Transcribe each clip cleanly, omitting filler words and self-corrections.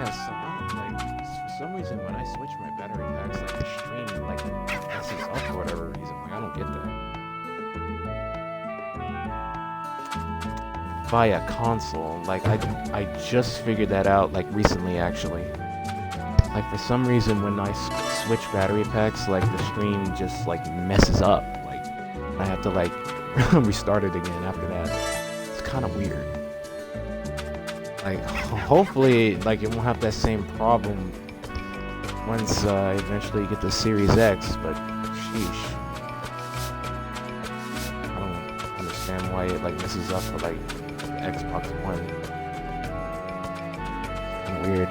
Yeah, so for some reason when I switch my battery packs, like the stream like messes up for whatever reason. Like I don't get that. Via console, like I just figured that out like recently actually. Like for some reason when I switch battery packs, like the stream just like messes up. Like I have to like restart it again after that. It's kind of weird. Like hopefully like it won't have that same problem once I eventually get the Series X, but sheesh. I don't understand why it like messes up for like the Xbox One. Kind of weird.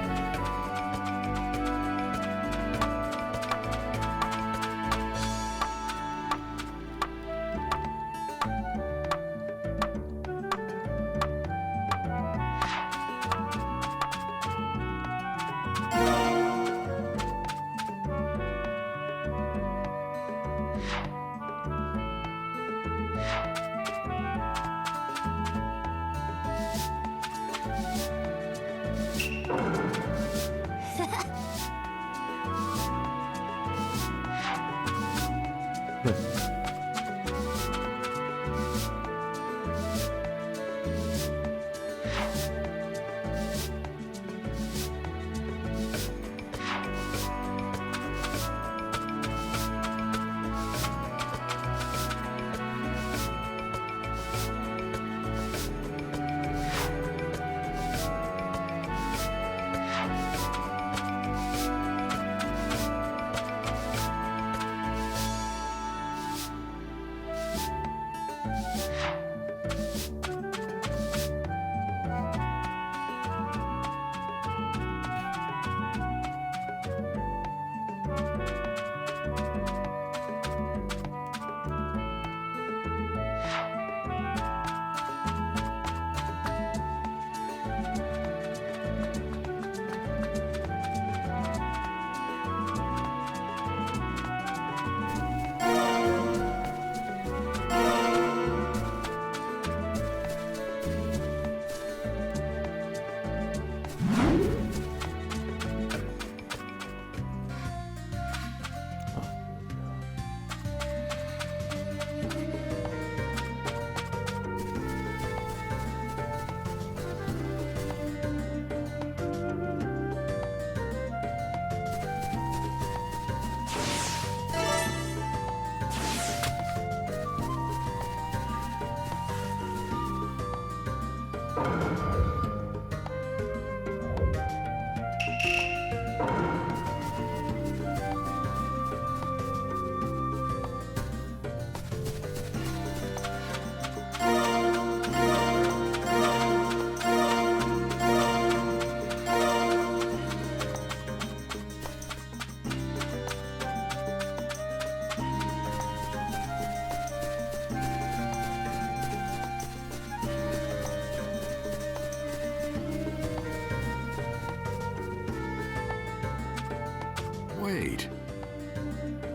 Wait.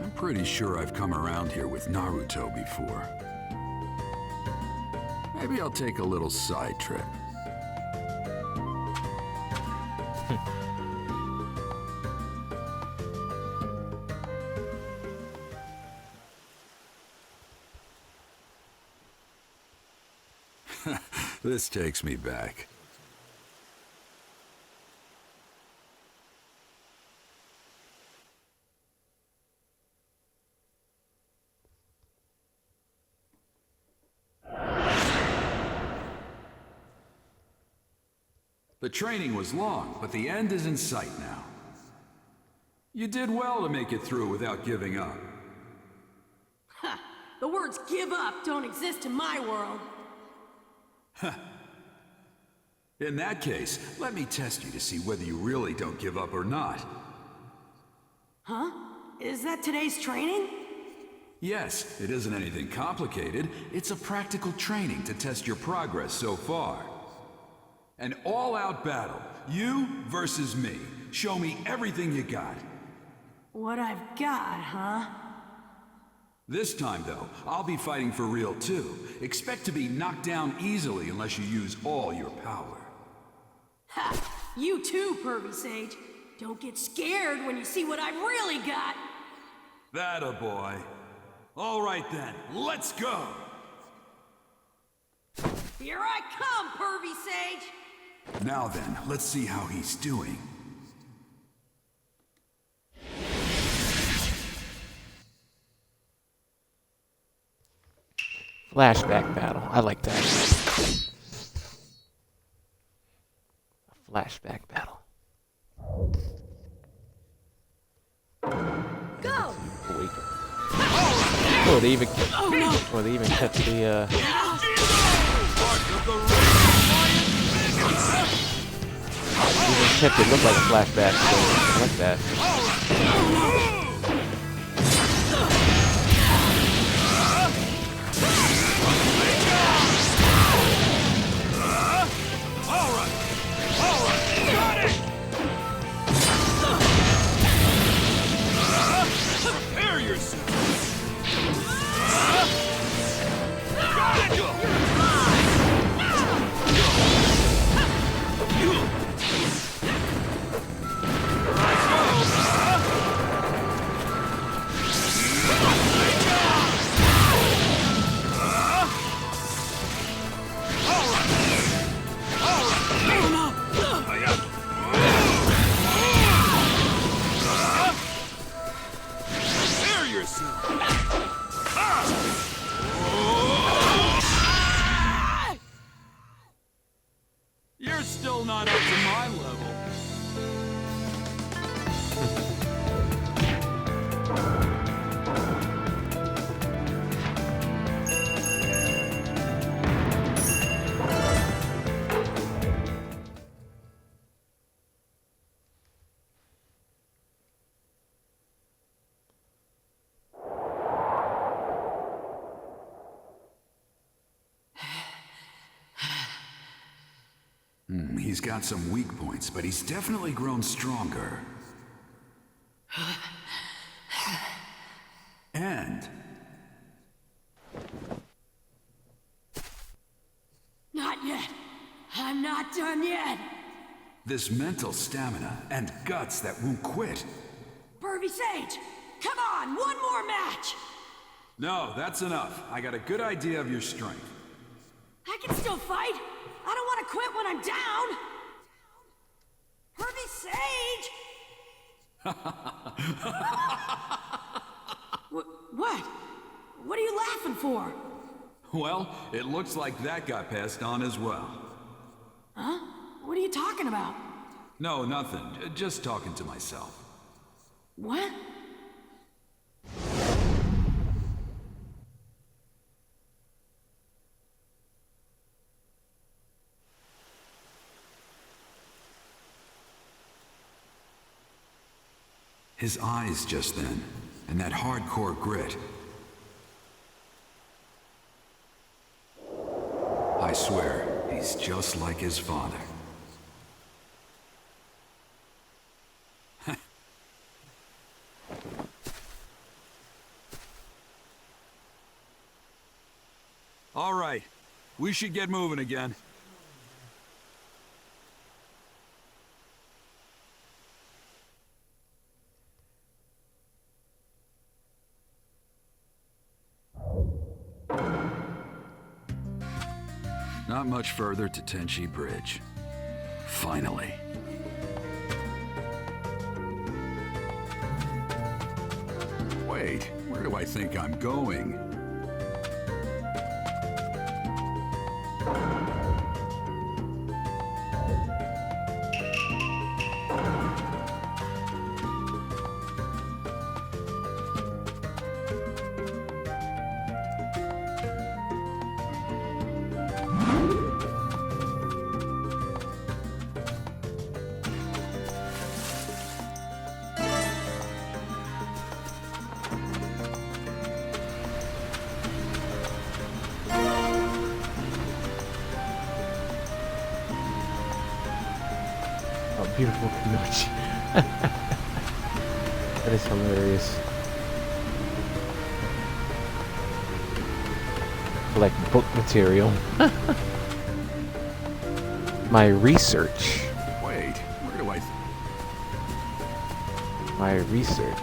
I'm pretty sure I've come around here with Naruto before. Maybe I'll take a little side trip. This takes me back. The training was long, but the end is in sight now. You did well to make it through without giving up. Ha! The words give up don't exist in my world. In that case, let me test you to see whether you really don't give up or not. Huh? Is that today's training? Yes, it isn't anything complicated. It's a practical training to test your progress so far. An all-out battle. You versus me. Show me everything you got. What I've got, huh? This time, though, I'll be fighting for real, too. Expect to be knocked down easily unless you use all your power. Ha! You too, Pervy Sage. Don't get scared when you see what I've really got. That a boy. All right then, let's go. Here I come, Pervy Sage. Now then, let's see how he's doing. Flashback battle. I like that. A flashback battle. Go! Wait. Oh, they even kept the even kept it look like a flashback, so I like that. Prepare yourself. You're still not up to my level. He's got some weak points, but he's definitely grown stronger. And Not yet. I'm not done yet. this mental stamina and guts that won't quit. Pervy Sage, come on, one more match. No, that's enough. I got a good idea of your strength. I can still fight. I don't want to quit when I'm down. Pervy Sage! What? What are you laughing for? Well, it looks like that got passed on as well. Huh? What are you talking about? No, nothing. Just talking to myself. What? His eyes just then, and that hardcore grit. I swear, he's just like his father. All right, we should get moving again. Not much further to Tenchi Bridge. Finally. Wait, where do I think I'm going? Oh, beautiful Kanochi. That is hilarious. Collect book material. My research. Wait, My research.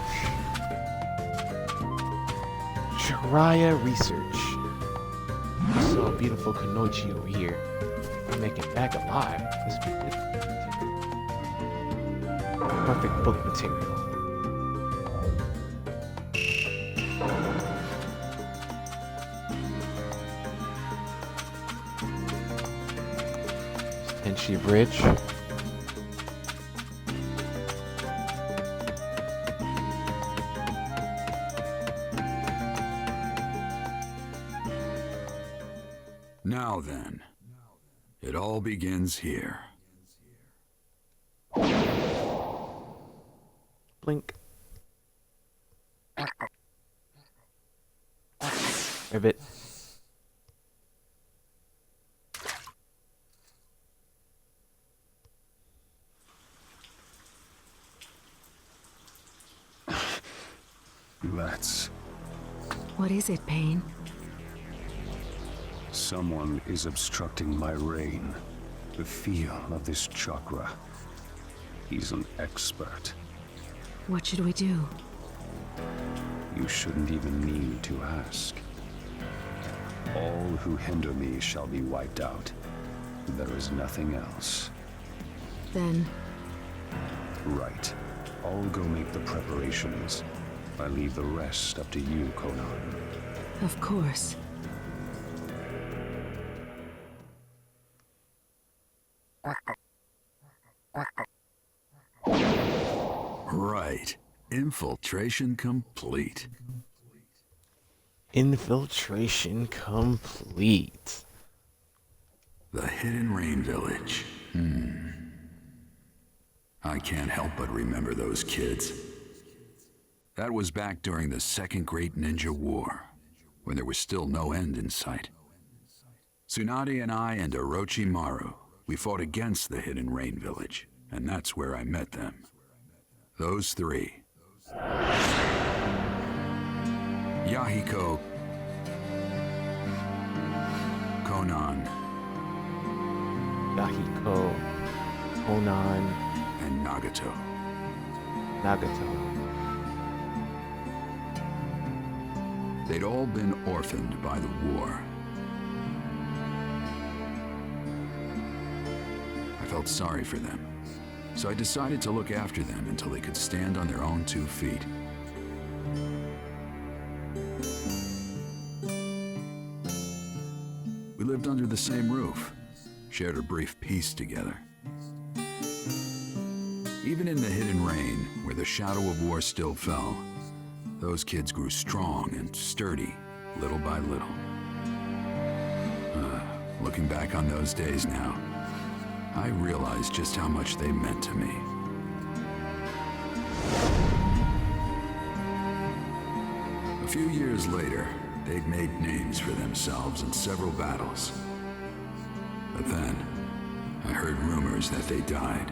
Jiraiya research. So beautiful Kanoichi over here. I'm making back alive. This would be good. Perfect book material. Tenchi Bridge. Now then, it all begins here. Blink. Ribbit. That's... What is it, Pain? Someone is obstructing my reign. The feel of this chakra. He's an expert. What should we do? You shouldn't even need to ask. All who hinder me shall be wiped out. There is nothing else. Then, Right. I'll go make the preparations. I leave the rest up to you, Conan. of course. Right. Infiltration complete. Infiltration complete. The Hidden Rain Village. I can't help but remember those kids. That was back during the Second Great Ninja War, when there was still no end in sight. Tsunade and I and Orochimaru, we fought against the Hidden Rain Village, and that's where I met them. Those three. Yahiko, Conan, Yahiko, Conan, and Nagato. Nagato. They'd all been orphaned by the war. I felt sorry for them, so I decided to look after them until they could stand on their own 2 feet. We lived under the same roof, shared a brief peace together. Even in the Hidden Rain, where the shadow of war still fell, those kids grew strong and sturdy, little by little. Looking back on those days now, I realize just how much they meant to me. A few years later, they'd made names for themselves in several battles. But then, I heard rumors that they died.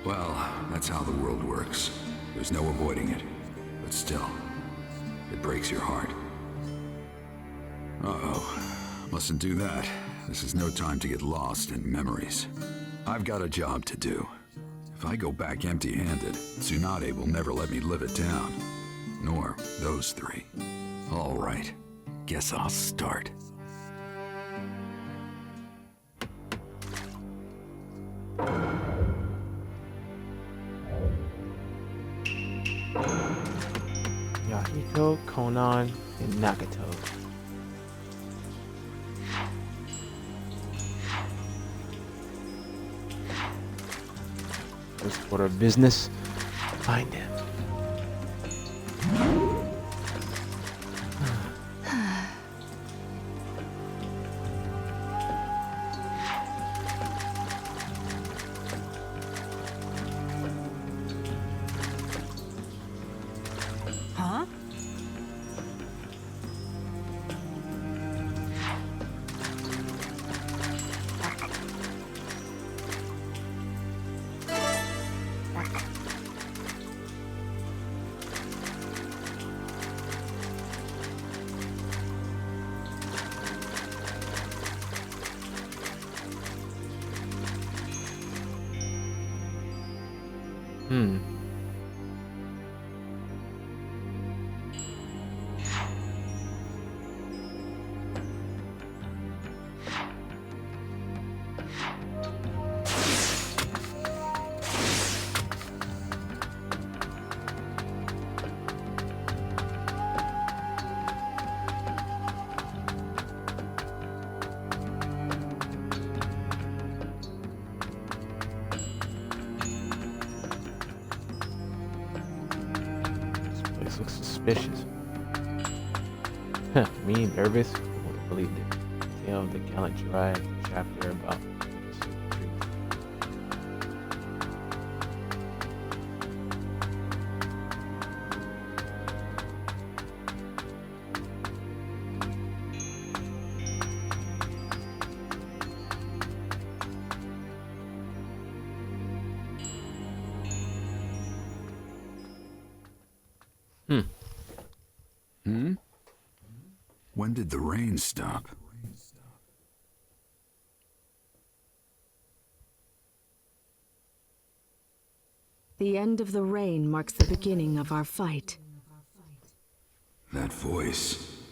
Well, that's how the world works. There's no avoiding it. But still, it breaks your heart. Uh-oh. Mustn't do that. This is no time to get lost in memories. I've got a job to do. If I go back empty-handed, Tsunade will never let me live it down. Nor those three. All right. Guess I'll start. Yahiko, Conan, and Nagato. First order of business, find him. Huh? This looks suspicious. Me, nervous? Who would have believed it? Tale of the gallant Jiraiya, the chapter about When did the rain stop? The end of the rain marks the beginning of our fight. That voice.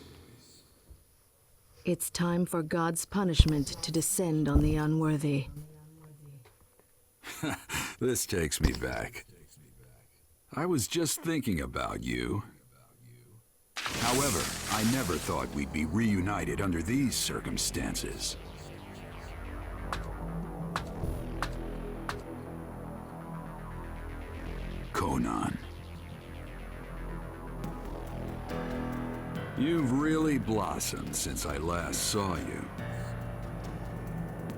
It's time for God's punishment to descend on the unworthy. This takes me back. I was just thinking about you. However, I never thought we'd be reunited under these circumstances. Conan. You've really blossomed since I last saw you.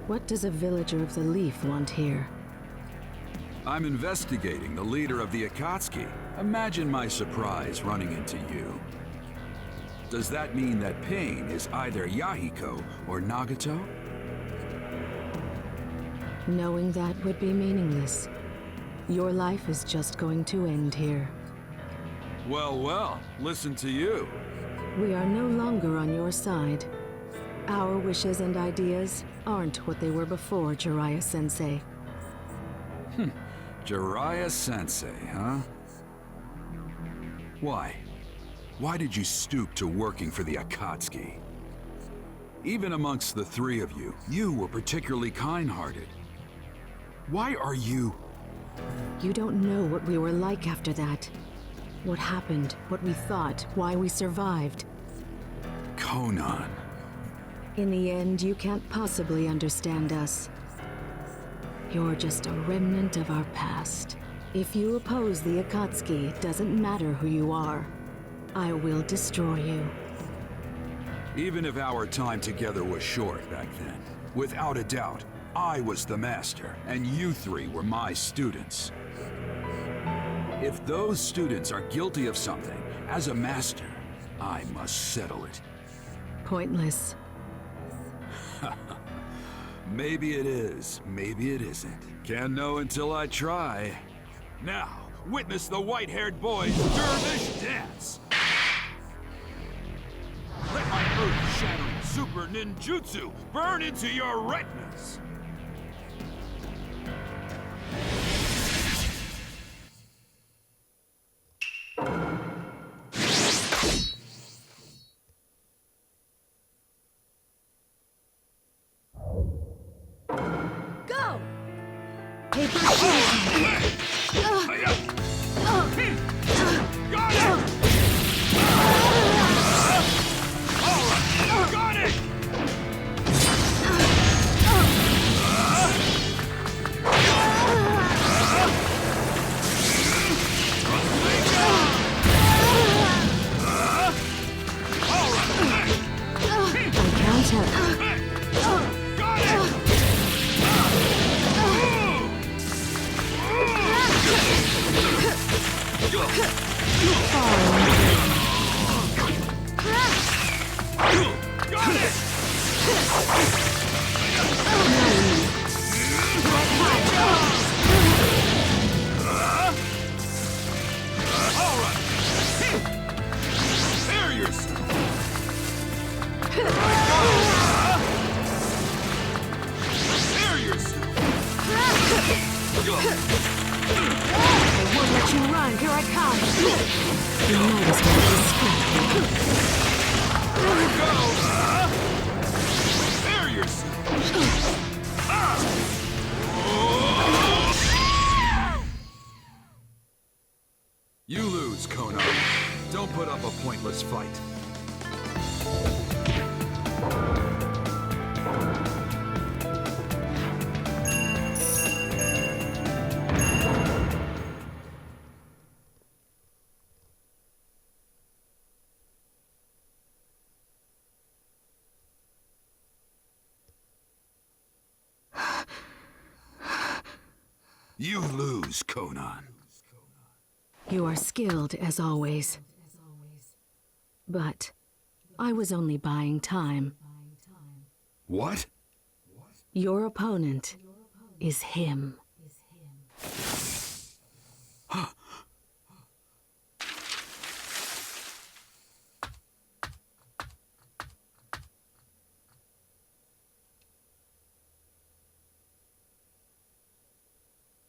What does a villager of the Leaf want here? I'm investigating the leader of the Akatsuki. Imagine my surprise running into you. Does that mean that Pain is either Yahiko or Nagato? Knowing that would be meaningless. Your life is just going to end here. Well, well, listen to you. We are no longer on your side. Our wishes and ideas aren't what they were before, Jiraiya-sensei. Jiraiya-sensei, huh? Why? Why did you stoop to working for the Akatsuki? Even amongst the three of you, you were particularly kind-hearted. Why are you... You don't know what we were like after that. What happened, what we thought, why we survived. Conan. In the end, you can't possibly understand us. You're just a remnant of our past. If you oppose the Akatsuki, it doesn't matter who you are. I will destroy you. Even if our time together was short back then, without a doubt, I was the master, and you three were my students. If those students are guilty of something, as a master, I must settle it. Pointless. Maybe it is, maybe it isn't. Can't know until I try. Now, witness the white-haired boy's dervish dance! Let my earth-shattering super ninjutsu burn into your retinas! Go! Paper shoot! Got it! Got it! I can't help. Got it! Got it! All right. There yourself. There yourself. I won't let you run. Here I come. You might as well be scared. There you go. There yourself. You lose, Conan. Don't put up a pointless fight. You lose, Conan. You are skilled as always. But I was only buying time. What? Your opponent is him.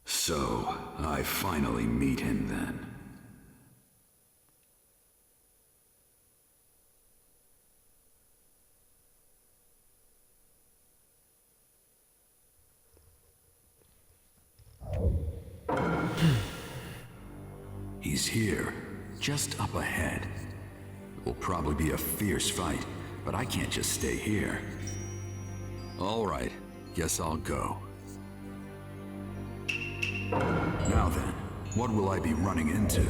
So, I finally meet him then. He's here, just up ahead. It will probably be a fierce fight, but I can't just stay here. All right, guess I'll go. Now then, what will I be running into?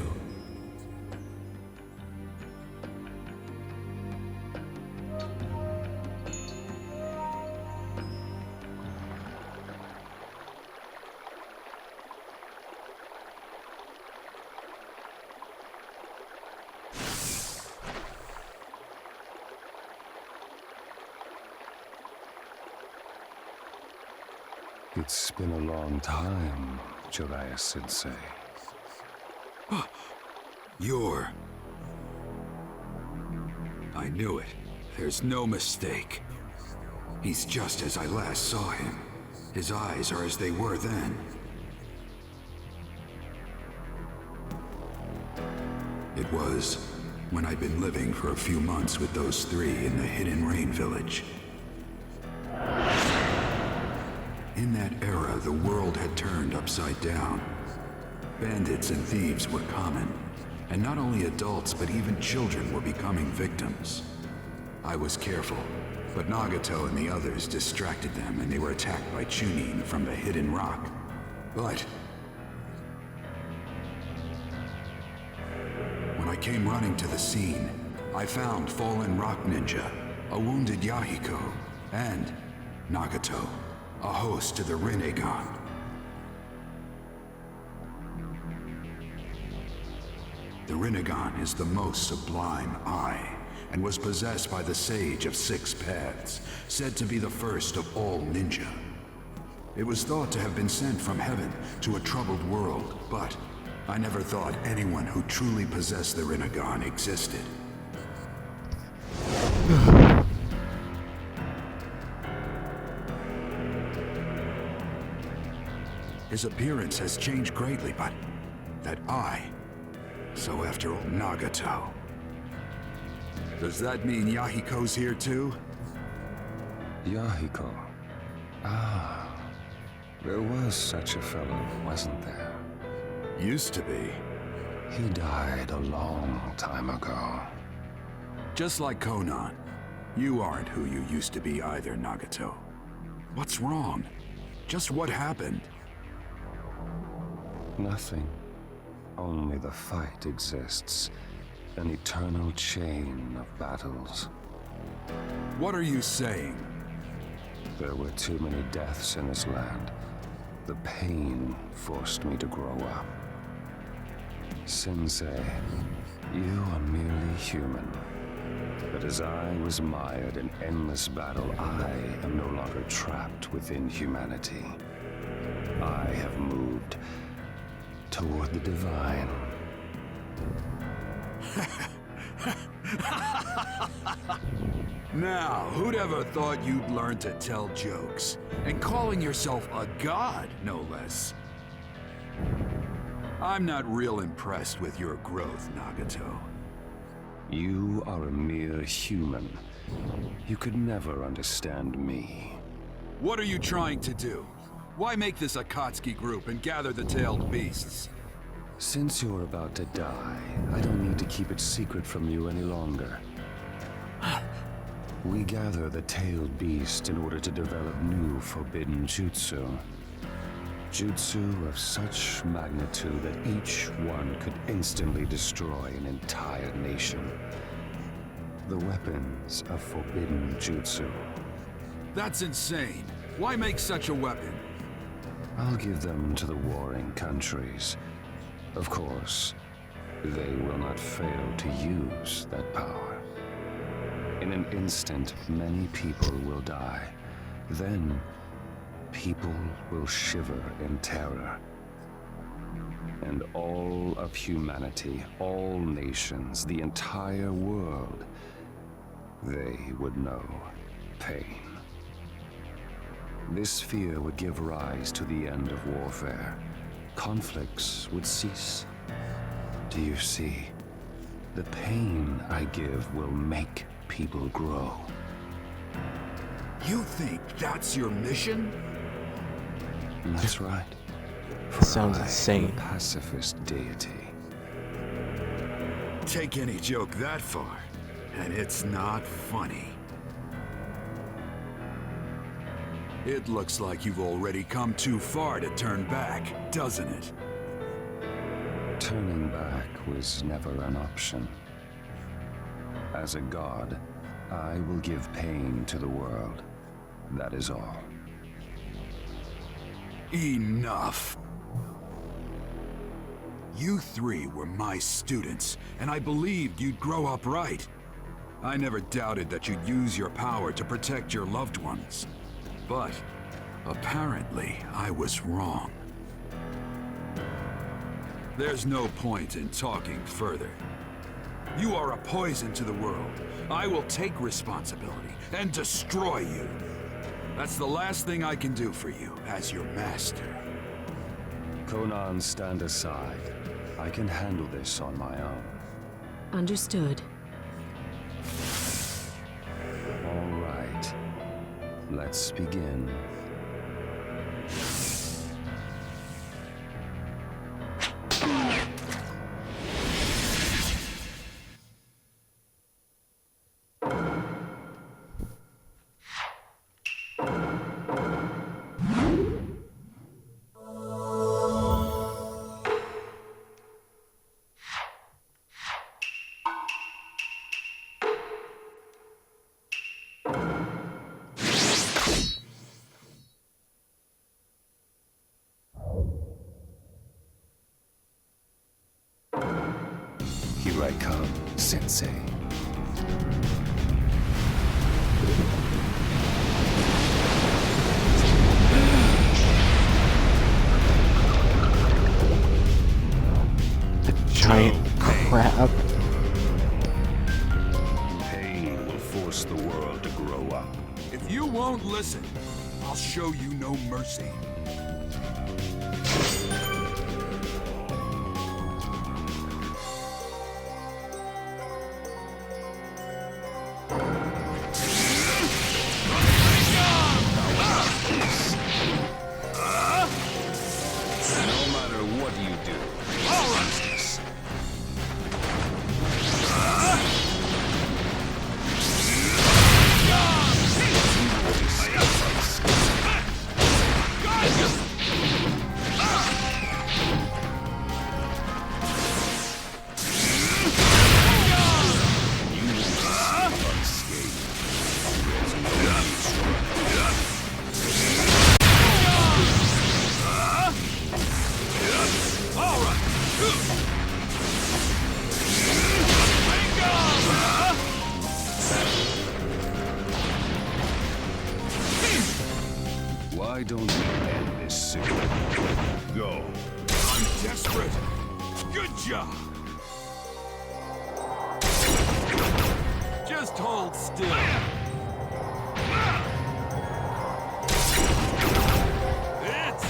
It's been a long time, Jiraiya-sensei. You're... I knew it. There's no mistake. He's just as I last saw him. His eyes are as they were then. It was when I'd been living for a few months with those three in the Hidden Rain village. In that era, the world had turned upside down. Bandits and thieves were common, and not only adults, but even children were becoming victims. I was careful, but Nagato and the others distracted them, and they were attacked by Chunin from the Hidden Rock. But when I came running to the scene, I found fallen rock ninja, a wounded Yahiko, and Nagato, a host to the Rinnegan. The Rinnegan is the most sublime eye, and was possessed by the Sage of Six Paths, said to be the first of all ninja. It was thought to have been sent from heaven to a troubled world, but I never thought anyone who truly possessed the Rinnegan existed. His appearance has changed greatly, but that eye... So after all, Nagato. Does that mean Yahiko's here too? Yahiko. Ah, there was such a fellow, wasn't there? Used to be. He died a long time ago. Just like Conan. You aren't who you used to be either, Nagato. What's wrong? Just what happened? Nothing. Only the fight exists. An eternal chain of battles. What are you saying? There were too many deaths in this land. The pain forced me to grow up. Sensei, you are merely human. But as I was mired in endless battle, I am no longer trapped within humanity. I have moved toward the divine. Now, who'd ever thought you'd learn to tell jokes? And calling yourself a god, no less. I'm not real impressed with your growth, Nagato. You are a mere human. You could never understand me. What are you trying to do? Why make this Akatsuki group and gather the tailed beasts? Since you're about to die, I don't need to keep it secret from you any longer. We gather the tailed beast in order to develop new forbidden jutsu. Jutsu of such magnitude that each one could instantly destroy an entire nation. The weapons of forbidden jutsu. That's insane. Why make such a weapon? I'll give them to the warring countries. Of course, they will not fail to use that power. In an instant, many people will die. Then, people will shiver in terror. And all of humanity, all nations, the entire world, they would know pain. This fear would give rise to the end of warfare. Conflicts would cease. Do you see? The pain I give will make people grow. You think that's your mission? That's right. That sounds I am insane. a pacifist deity. Take any joke that far, and it's not funny. It looks like you've already come too far to turn back, doesn't it? Turning back was never an option. As a god, I will give pain to the world. That is all. Enough! You three were my students, and I believed you'd grow up right. I never doubted that you'd use your power to protect your loved ones. But apparently, I was wrong. There's no point in talking further. You are a poison to the world. I will take responsibility and destroy you. That's the last thing I can do for you as your master. Conan, stand aside. I can handle this on my own. Understood. All right. Let's begin. Here I come, Sensei. The giant crab. Pain will force the world to grow up. If you won't listen, I'll show you no mercy. No matter what you do, why don't we end this soon? Go. I'm desperate. Good job. Just hold still. It's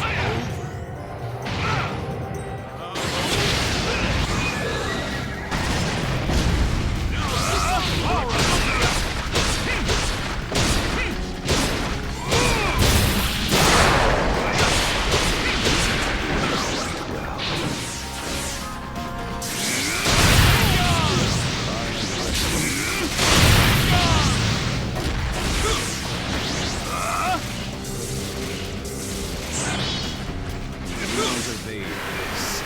over. Evade this.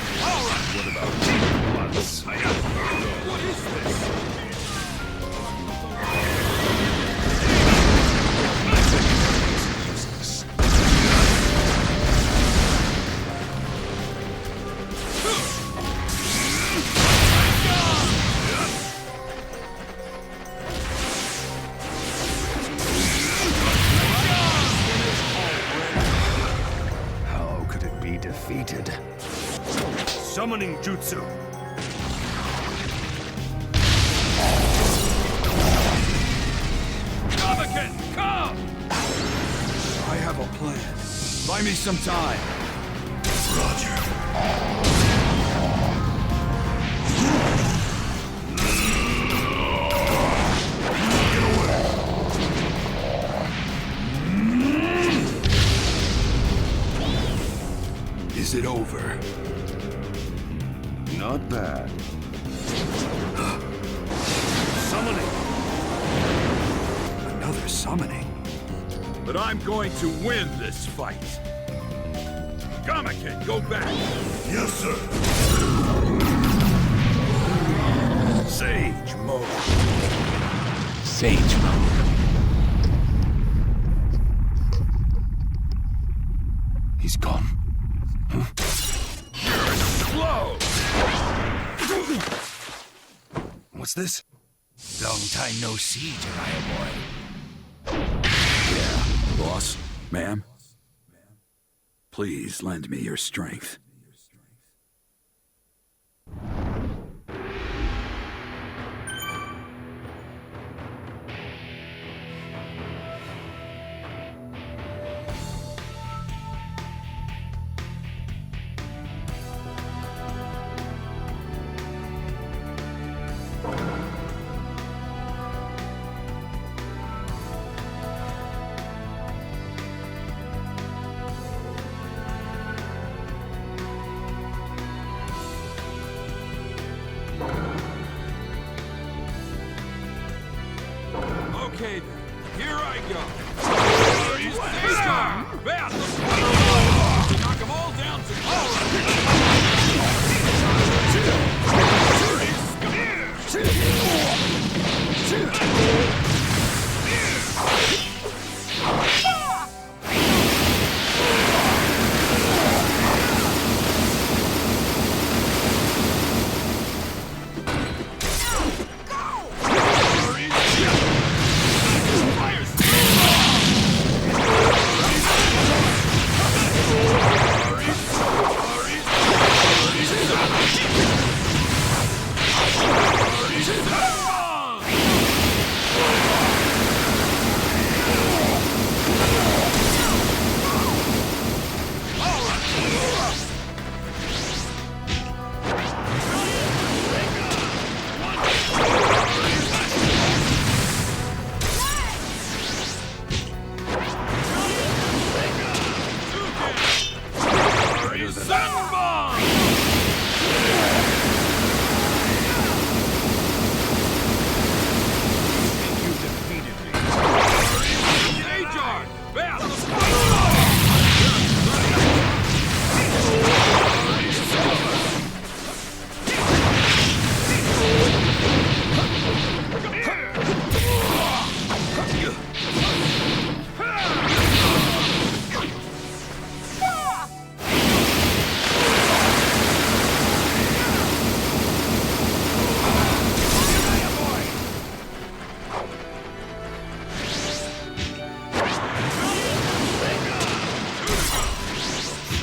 What about once? What is this? be defeated. Summoning Jutsu. Kamakin, come! I have a plan. Buy me some time. Roger. Is it over? Not bad. Summoning. Another summoning? But I'm going to win this fight. Kamakin, go back. Yes, sir. Sage mode. Sage mode. He's gone. Slow! What's this? Long time no see, Jiraiya boy. Yeah, boss, ma'am. Please lend me your strength. Okay then, here I go. Knock them all down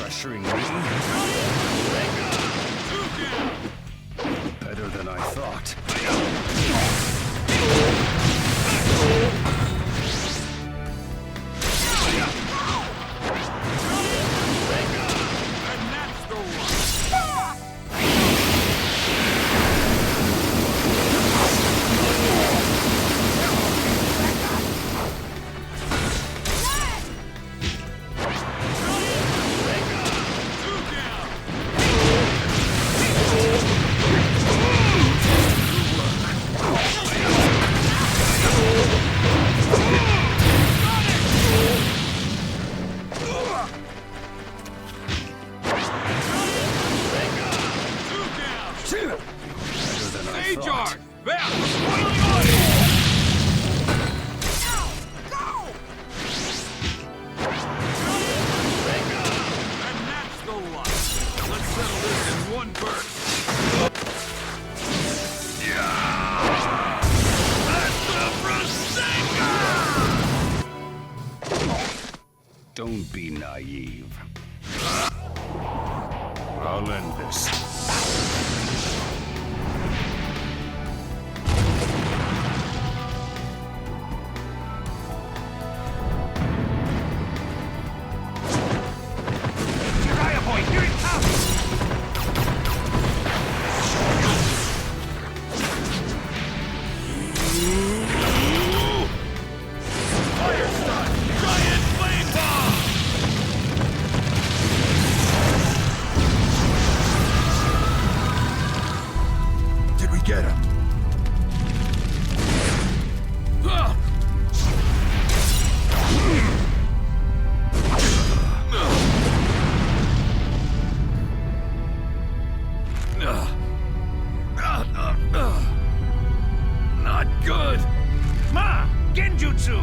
Pressuring me? Better than I thought. Don't be naive. I'll end this. Jiraiya boy, here it comes! Fire stun! Giant flame bomb! Did we get him? Not good! Ma! Genjutsu!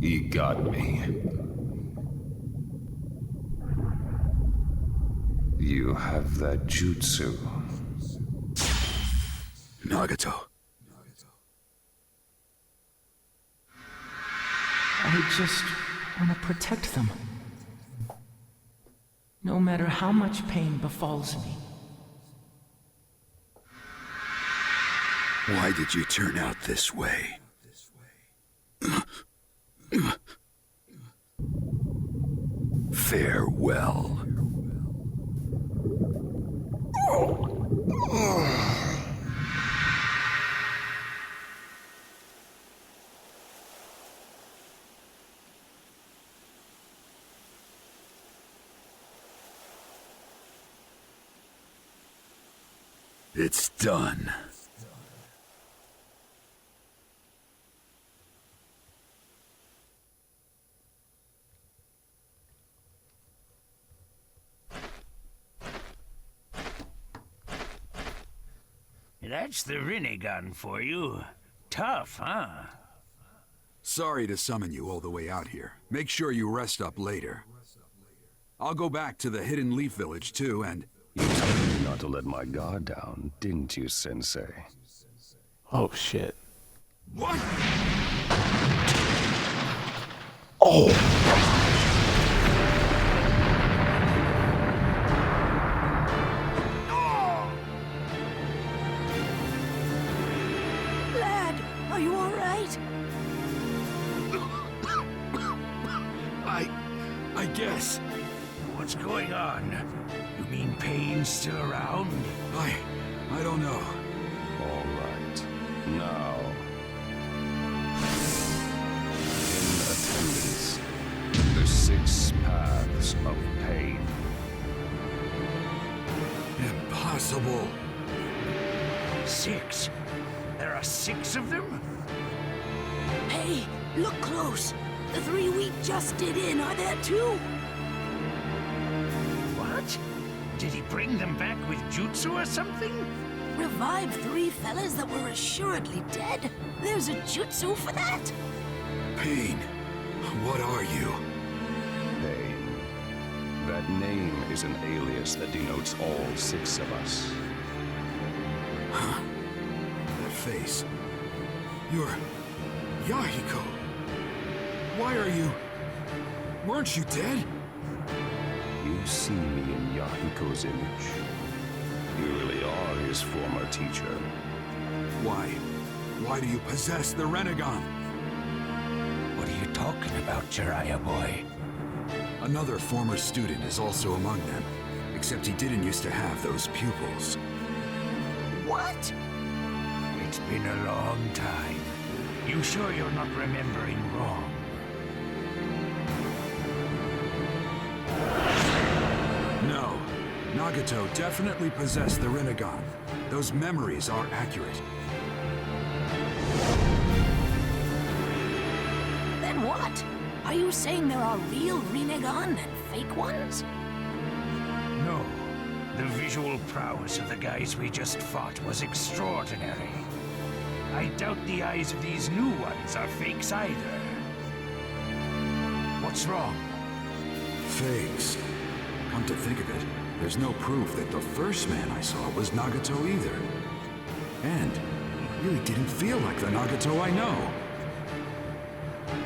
He got me. You have that jutsu. Nagato. I just want to protect them. No matter how much pain befalls me. Why did you turn out this way? Farewell. It's done. That's the Rinnegan for you. Tough, huh? Sorry to summon you all the way out here. Make sure you rest up later. I'll go back to the Hidden Leaf Village too, and... You told me not to let my guard down, didn't you, Sensei? Oh shit. What? Lad, are you all right? I guess. What's going on? You mean Pain's still around? I don't know. All right. Now. In attendance, the 6 paths of pain. Impossible. 6? There are 6 of them? Hey, look close. The 3 we just did in are there too. What? Did he bring them back with jutsu or something? Revive 3 fellas that were assuredly dead? There's a jutsu for that? Pain. What are you? Pain. That name is an alias that denotes all 6 of us. That face. You're... Yahiko. Why are you... Weren't you dead? You see me in Yahiko's image. You really are his former teacher. Why? Why do you possess the Rinnegan? What are you talking about, Jiraiya boy? Another former student is also among them. Except he didn't used to have those pupils. What? It's been a long time. You sure you're not remembering wrong? No. Nagato definitely possessed the Rinnegan. Those memories are accurate. Then what? Are you saying there are real Rinnegan and fake ones? No. The visual prowess of the guys we just fought was extraordinary. I doubt the eyes of these new ones are fakes either. What's wrong? Fakes. Come to think of it, there's no proof that the first man I saw was Nagato either. And he really didn't feel like the Nagato I know.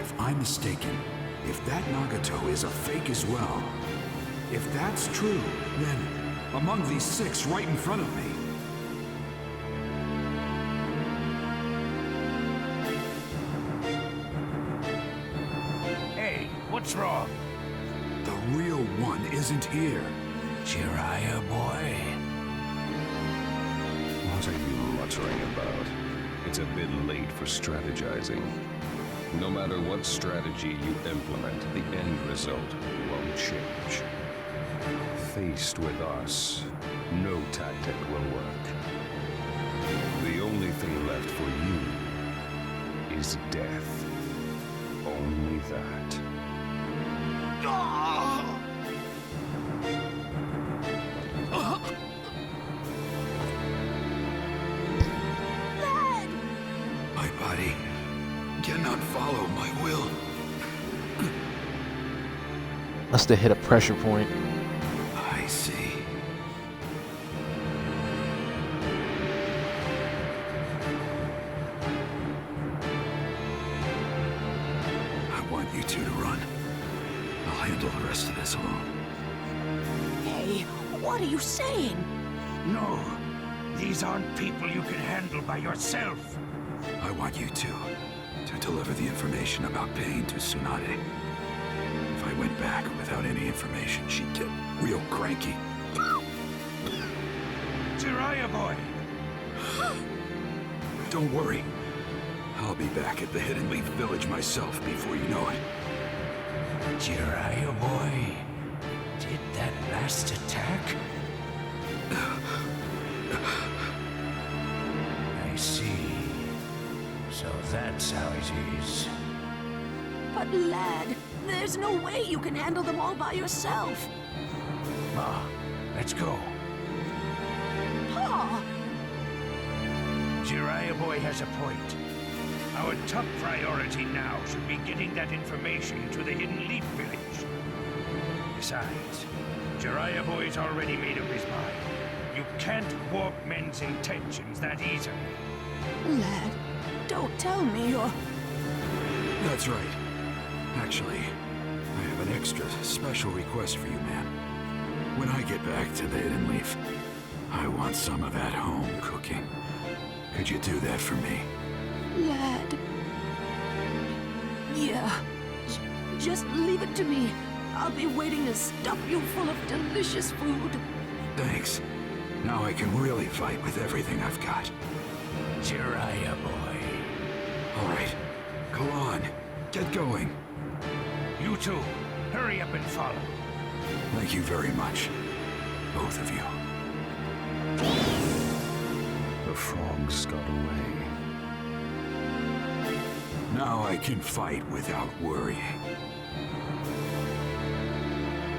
If I'm mistaken, if that Nagato is a fake as well, if that's true, then among these 6 right in front of me, Hey, what's wrong? the real one isn't here. Jiraiya boy? What are you muttering about? It's a bit late for strategizing. No matter what strategy you implement, the end result won't change. Faced with us, no tactic will work. The only thing left for you is death. Only that. My body cannot follow my will. Must have hit a pressure point. I see. I want you two to run. I'll handle the rest of this alone. Hey, what are you saying? No. These aren't people you can handle by yourself. I want you two to deliver the information about Pain to Tsunade. If I went back without any information, she'd get real cranky. Jiraiya boy! Don't worry. I'll be back at the Hidden Leaf Village myself before you know it. Jiraiya boy? Did that last attack? I see. So that's how it is. But lad, there's no way you can handle them all by yourself. Ma, let's go. Pa! Jiraiya boy has a point. Our top priority now should be getting that information to the Hidden Leaf Village. Besides, Jiraiya boy's already made up his mind. You can't warp men's intentions that easily. Lad, don't tell me you're... That's right. Actually, I have an extra special request for you, man. When I get back to the Hidden Leaf, I want some of that home cooking. Could you do that for me? Lad... Yeah. Just leave it to me. I'll be waiting to stuff you full of delicious food. Thanks. Now I can really fight with everything I've got. Jiraiya boy. All right. Go on. Get going. You two, hurry up and follow. Thank you very much. Both of you. The frogs got away. Now I can fight without worrying.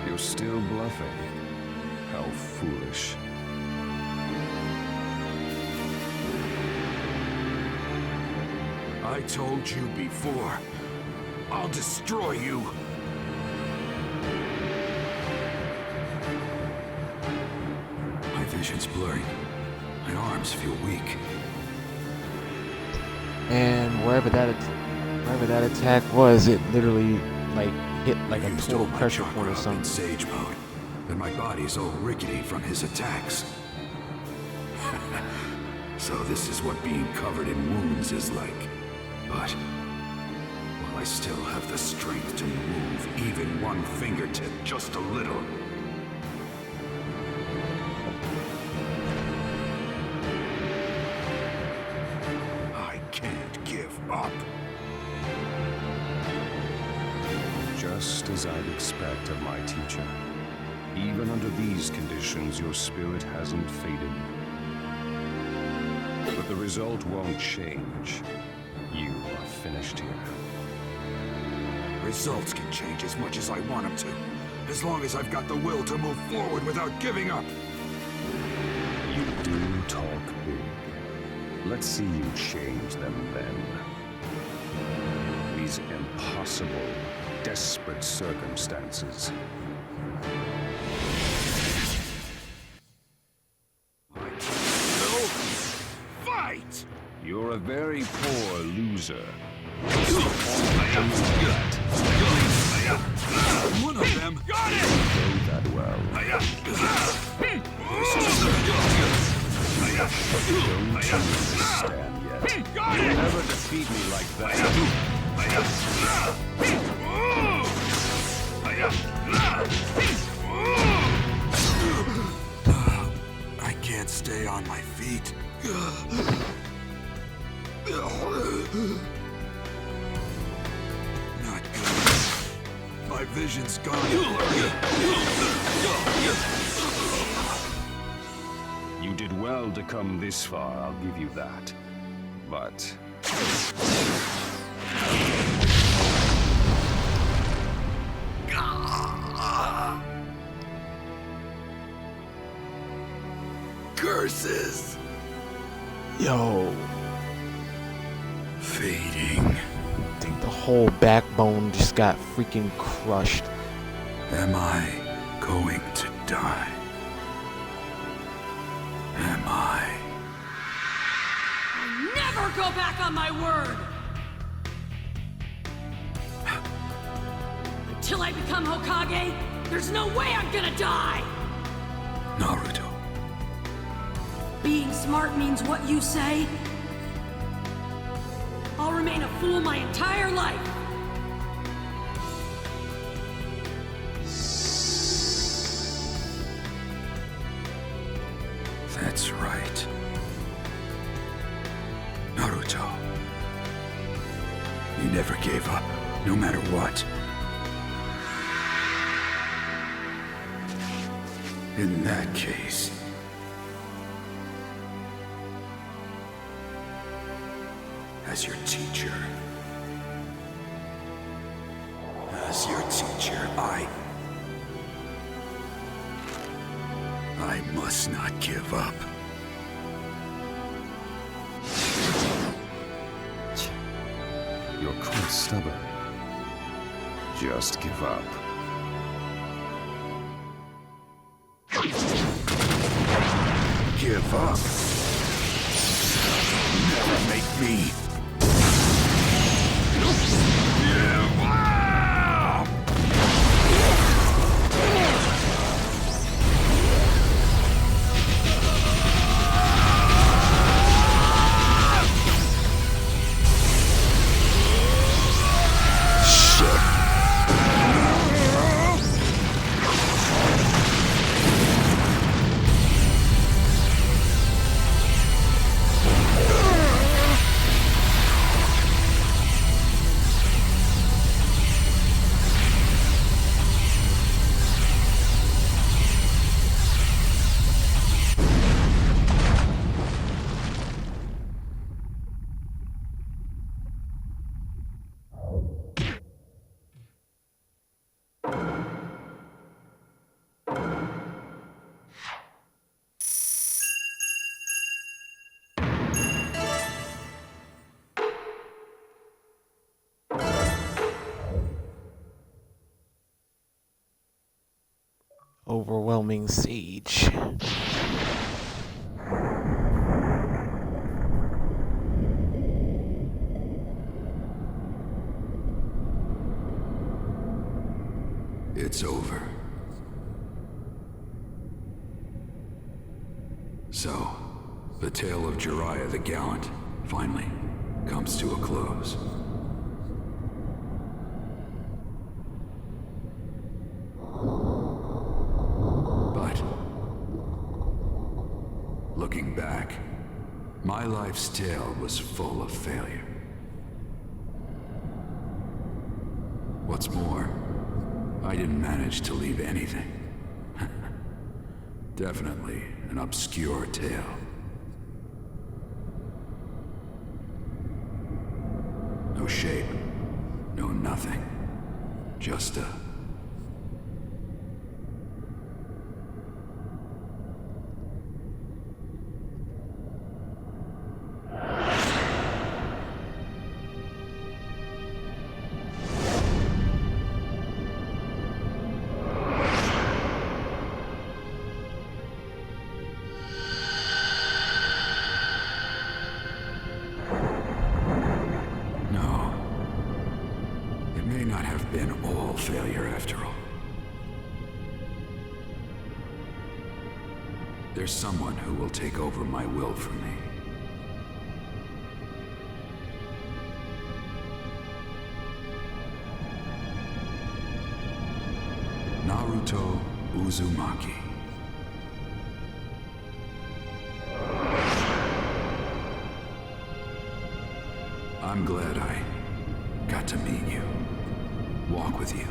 You're still bluffing. How foolish. I told you before. I'll destroy you. My vision's blurry. My arms feel weak. And wherever that attack was, it literally like hit like a Used total all my pressure chakra point or up in something. Sage mode, and my body's all rickety from his attacks. So this is what being covered in wounds is like. But will I still have the strength to move even one fingertip just a little? I can't give up. Just as I'd expect of my teacher. Even under these conditions, your spirit hasn't faded. But the result won't change. You are finished here. Results can change as much as I want them to, as long as I've got the will to move forward without giving up. You do talk big. Let's see you change them then. These impossible, desperate circumstances. Fight! You're a very poor loser. One of them. Got it! Know that well. Don't understand yet. You'll never defeat me like that. I can't stay on my feet. Not good. My vision's gone. You did well to come this far, I'll give you that. But Curses! Yo, Fading. I think the whole backbone just got freaking crushed. Am I going to die? Am I? Never go back on my word! Until I become Hokage, there's no way I'm gonna die! Naruto. Being smart means what you say? I'll remain a fool my entire life! That's right. Naruto. You never gave up, no matter what. In that case... as your teacher... I must not give up. you're quite stubborn. Just give up. Give up? Never make me... Give up! Overwhelming siege. It's over. So, the tale of Jiraiya the Gallant finally comes to a close. But, looking back, my life's tale was full of failure. What's more, I didn't manage to leave anything. Definitely an obscure tale. No shape, no nothing. Just a... It may not have been all failure after all. There's someone who will take over my will for me. Naruto Uzumaki. I'm glad I got to meet you, walk with you,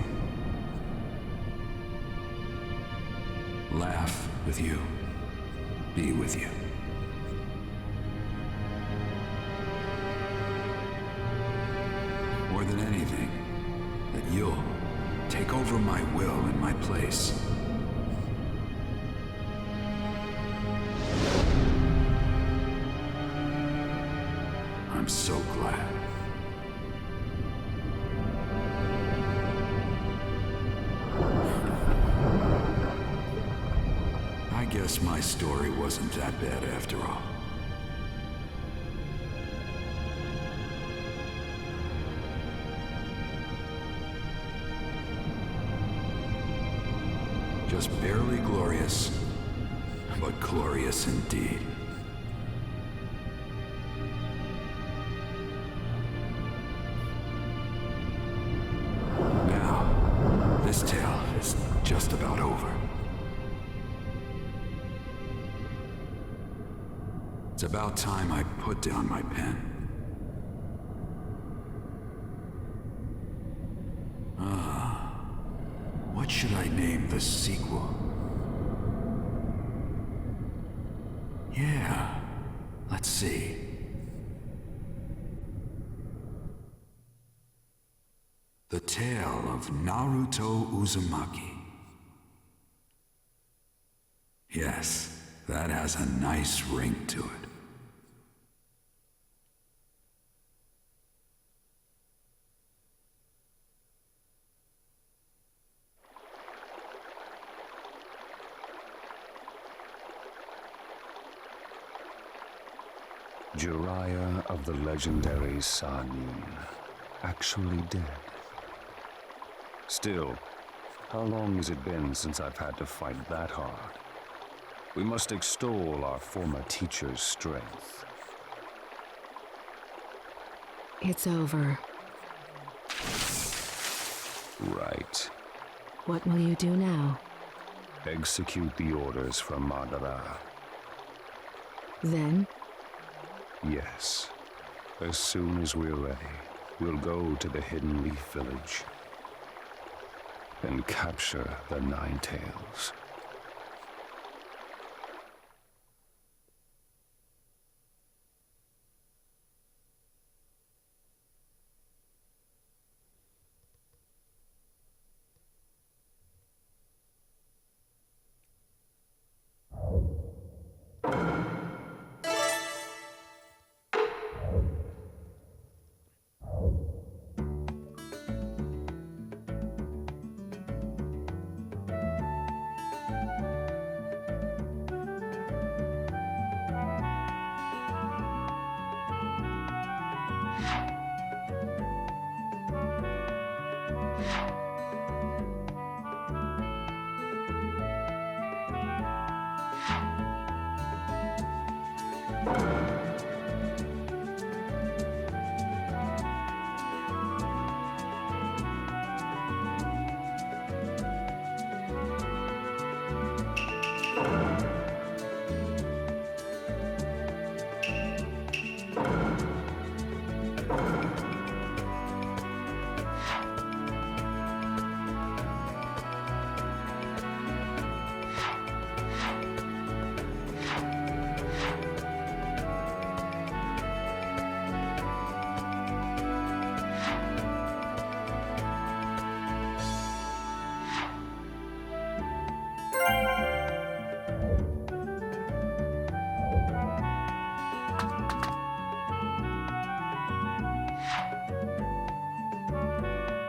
laugh with you, be with you. More than anything, that you'll take over my will in my place. I'm so glad. I guess my story wasn't that bad after all. Just barely glorious, but glorious indeed. Now, this tale is just about over. It's about time I put down my pen. What should I name the sequel? Yeah, let's see. The Tale of Naruto Uzumaki. Yes, that has a nice ring to it. Jiraiya of the legendary Sun, actually dead. Still, how long has it been since I've had to fight that hard? We must extol our former teacher's strength. It's over. Right. What will you do now? Execute the orders from Madara. Then? Yes. As soon as we're ready, we'll go to the Hidden Leaf Village and capture the Nine Tails.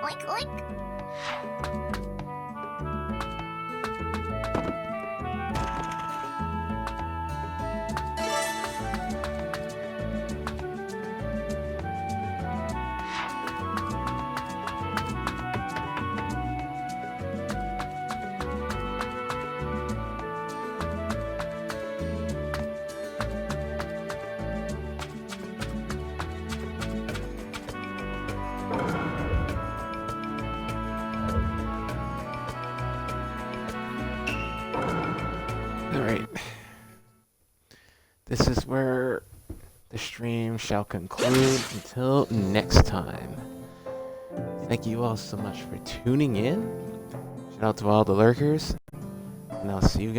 Oink, oink. this is where the stream shall conclude until next time. Thank you all so much for tuning in. Shout out to all the lurkers. And I'll see you guys